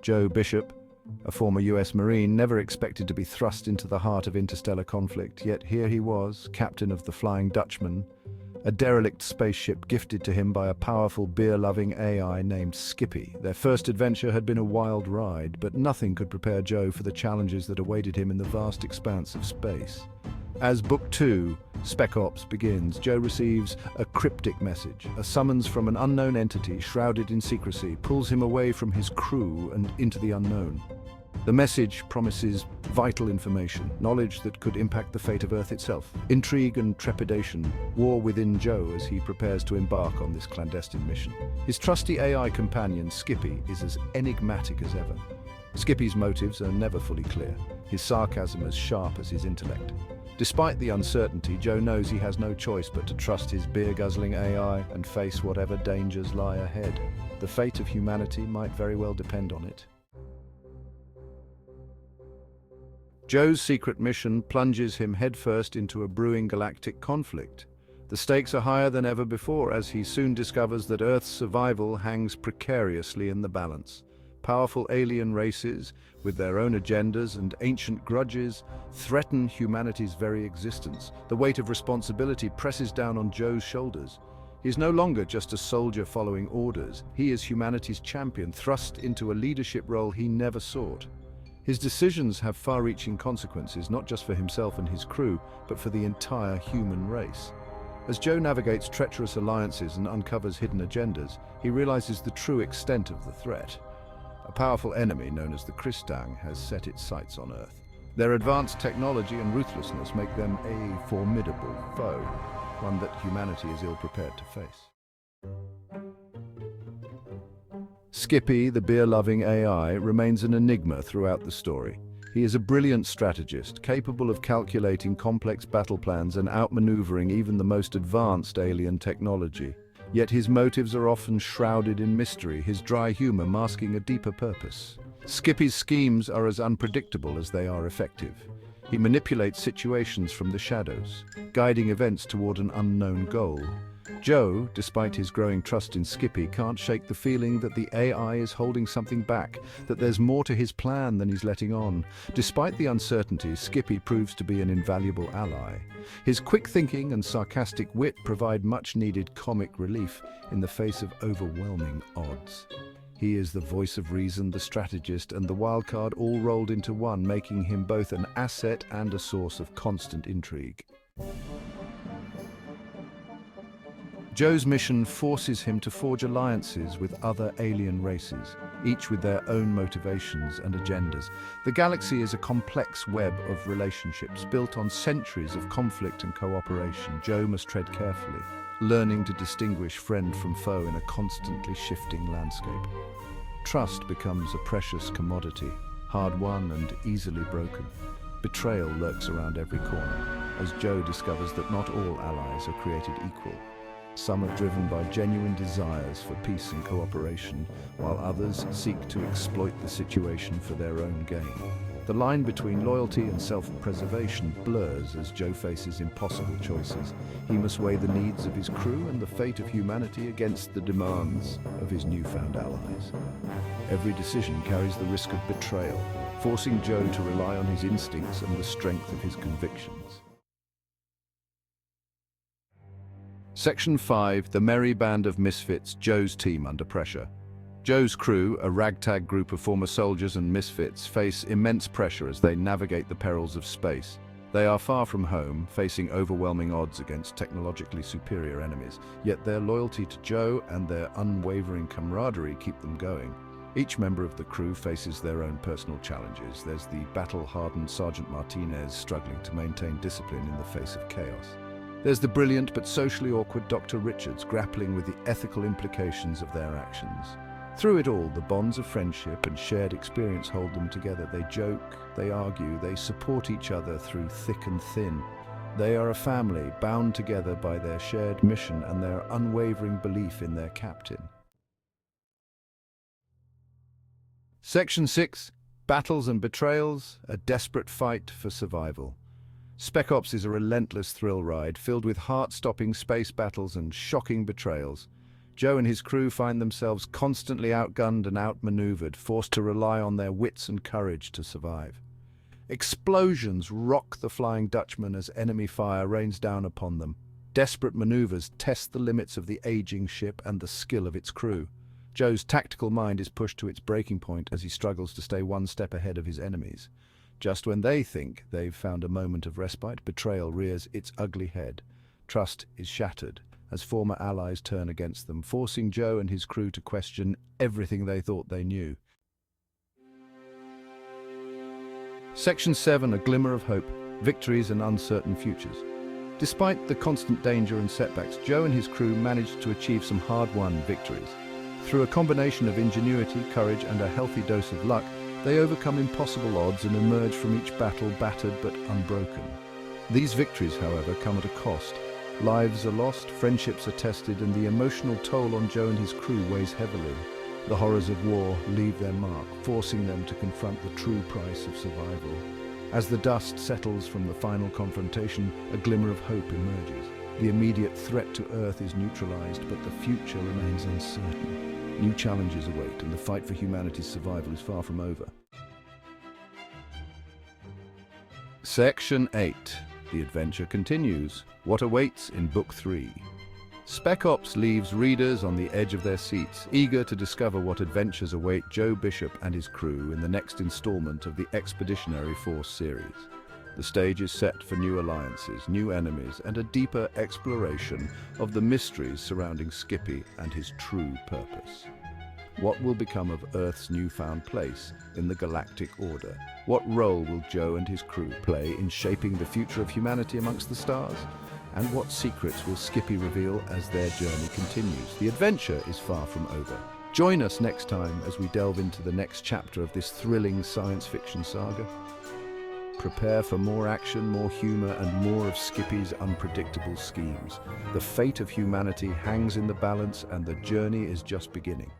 Joe Bishop, a former US Marine, never expected to be thrust into the heart of interstellar conflict, yet here he was, captain of the Flying Dutchman, a derelict spaceship gifted to him by a powerful beer-loving AI named Skippy. Their first adventure had been a wild ride, but nothing could prepare Joe for the challenges that awaited him in the vast expanse of space. As Book 2, SpecOps, begins, Joe receives a cryptic message. A summons from an unknown entity shrouded in secrecy pulls him away from his crew and into the unknown. The message promises vital information, knowledge that could impact the fate of Earth itself. Intrigue and trepidation war within Joe as he prepares to embark on this clandestine mission. His trusty AI companion, Skippy, is as enigmatic as ever. Skippy's motives are never fully clear, his sarcasm as sharp as his intellect. Despite the uncertainty, Joe knows he has no choice but to trust his beer-guzzling AI and face whatever dangers lie ahead. The fate of humanity might very well depend on it. Joe's secret mission plunges him headfirst into a brewing galactic conflict. The stakes are higher than ever before as he soon discovers that Earth's survival hangs precariously in the balance. Powerful alien races, with their own agendas and ancient grudges, threaten humanity's very existence. The weight of responsibility presses down on Joe's shoulders. He is no longer just a soldier following orders. He is humanity's champion, thrust into a leadership role he never sought. His decisions have far-reaching consequences, not just for himself and his crew, but for the entire human race. As Joe navigates treacherous alliances and uncovers hidden agendas, he realizes the true extent of the threat. A powerful enemy known as the Kristang has set its sights on Earth. Their advanced technology and ruthlessness make them a formidable foe, one that humanity is ill-prepared to face. Skippy, the beer-loving AI, remains an enigma throughout the story. He is a brilliant strategist, capable of calculating complex battle plans and outmaneuvering even the most advanced alien technology. Yet his motives are often shrouded in mystery, his dry humor masking a deeper purpose. Skippy's schemes are as unpredictable as they are effective. He manipulates situations from the shadows, guiding events toward an unknown goal. Joe, despite his growing trust in Skippy, can't shake the feeling that the AI is holding something back, that there's more to his plan than he's letting on. Despite the uncertainty, Skippy proves to be an invaluable ally. His quick thinking and sarcastic wit provide much-needed comic relief in the face of overwhelming odds. He is the voice of reason, the strategist, and the wildcard all rolled into one, making him both an asset and a source of constant intrigue. Joe's mission forces him to forge alliances with other alien races, each with their own motivations and agendas. The galaxy is a complex web of relationships built on centuries of conflict and cooperation. Joe must tread carefully, learning to distinguish friend from foe in a constantly shifting landscape. Trust becomes a precious commodity, hard-won and easily broken. Betrayal lurks around every corner, as Joe discovers that not all allies are created equal. Some are driven by genuine desires for peace and cooperation, while others seek to exploit the situation for their own gain. The line between loyalty and self-preservation blurs as Joe faces impossible choices. He must weigh the needs of his crew and the fate of humanity against the demands of his newfound allies. Every decision carries the risk of betrayal, forcing Joe to rely on his instincts and the strength of his convictions. Section 5, The Merry Band of Misfits, Joe's team under pressure. Joe's crew, a ragtag group of former soldiers and misfits, face immense pressure as they navigate the perils of space. They are far from home, facing overwhelming odds against technologically superior enemies, yet their loyalty to Joe and their unwavering camaraderie keep them going. Each member of the crew faces their own personal challenges. There's the battle-hardened Sergeant Martinez struggling to maintain discipline in the face of chaos. There's the brilliant but socially awkward Dr. Richards grappling with the ethical implications of their actions. Through it all, the bonds of friendship and shared experience hold them together. They joke, they argue, they support each other through thick and thin. They are a family bound together by their shared mission and their unwavering belief in their captain. Section 6, Battles and Betrayals, a desperate fight for survival. SpecOps is a relentless thrill ride filled with heart-stopping space battles and shocking betrayals. Joe and his crew find themselves constantly outgunned and outmaneuvered, forced to rely on their wits and courage to survive. Explosions rock the Flying Dutchman as enemy fire rains down upon them. Desperate maneuvers test the limits of the aging ship and the skill of its crew. Joe's tactical mind is pushed to its breaking point as he struggles to stay one step ahead of his enemies. Just when they think they've found a moment of respite, betrayal rears its ugly head. Trust is shattered as former allies turn against them, forcing Joe and his crew to question everything they thought they knew. Section 7, A Glimmer of Hope, Victories and Uncertain Futures. Despite the constant danger and setbacks, Joe and his crew managed to achieve some hard-won victories. Through a combination of ingenuity, courage, and a healthy dose of luck, they overcome impossible odds and emerge from each battle battered but unbroken. These victories, however, come at a cost. Lives are lost, friendships are tested, and the emotional toll on Joe and his crew weighs heavily. The horrors of war leave their mark, forcing them to confront the true price of survival. As the dust settles from the final confrontation, a glimmer of hope emerges. The immediate threat to Earth is neutralized, but the future remains uncertain. New challenges await, and the fight for humanity's survival is far from over. Section 8. The adventure continues. What awaits in Book 3? SpecOps leaves readers on the edge of their seats, eager to discover what adventures await Joe Bishop and his crew in the next installment of the Expeditionary Force series. The stage is set for new alliances, new enemies, and a deeper exploration of the mysteries surrounding Skippy and his true purpose. What will become of Earth's newfound place in the galactic order? What role will Joe and his crew play in shaping the future of humanity amongst the stars? And what secrets will Skippy reveal as their journey continues? The adventure is far from over. Join us next time as we delve into the next chapter of this thrilling science fiction saga. Prepare for more action, more humor, and more of Skippy's unpredictable schemes. The fate of humanity hangs in the balance, and the journey is just beginning.